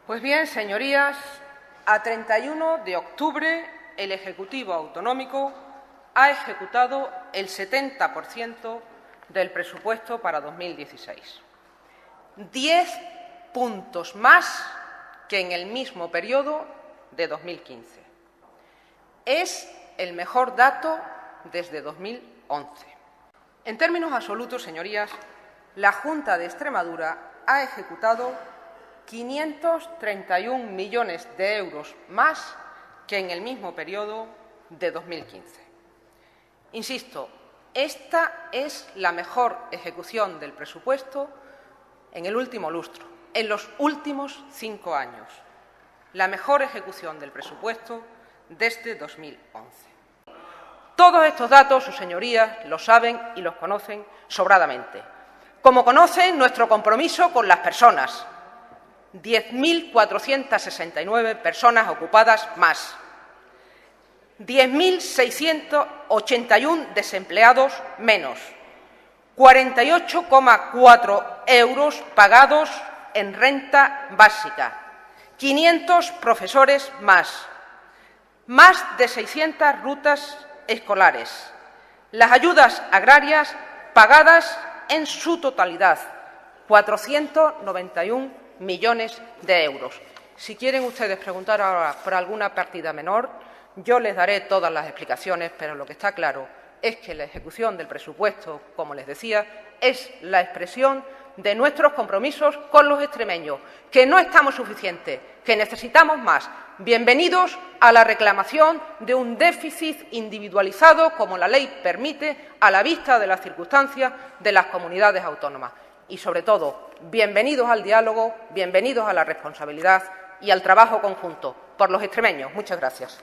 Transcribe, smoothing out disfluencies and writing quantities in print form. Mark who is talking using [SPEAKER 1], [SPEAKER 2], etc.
[SPEAKER 1] Pues bien, señorías, a 31 de octubre el Ejecutivo Autonómico ha ejecutado el 70% del presupuesto para 2016. 10 puntos más que en el mismo periodo de 2015. Es el mejor dato desde 2011. En términos absolutos, señorías, la Junta de Extremadura ha ejecutado 531 millones de euros más que en el mismo periodo de 2015. Insisto, esta es la mejor ejecución del presupuesto en el último lustro, en los últimos 5 años. La mejor ejecución del presupuesto desde 2011. Todos estos datos, sus señorías, los saben y los conocen sobradamente. Como conocen nuestro compromiso con las personas, 10.469 personas ocupadas más, 10.681 desempleados menos, 48,4 euros pagados en renta básica, 500 profesores más de 600 rutas escolares, las ayudas agrarias pagadas en su totalidad, 491 millones de euros. Si quieren ustedes preguntar ahora por alguna partida menor, yo les daré todas las explicaciones, pero lo que está claro es que la ejecución del presupuesto, como les decía, es la expresión de nuestros compromisos con los extremeños, que no estamos suficientes, que necesitamos más. Bienvenidos a la reclamación de un déficit individualizado, como la ley permite, a la vista de las circunstancias de las comunidades autónomas. Y, sobre todo, bienvenidos al diálogo, bienvenidos a la responsabilidad y al trabajo conjunto por los extremeños. Muchas gracias.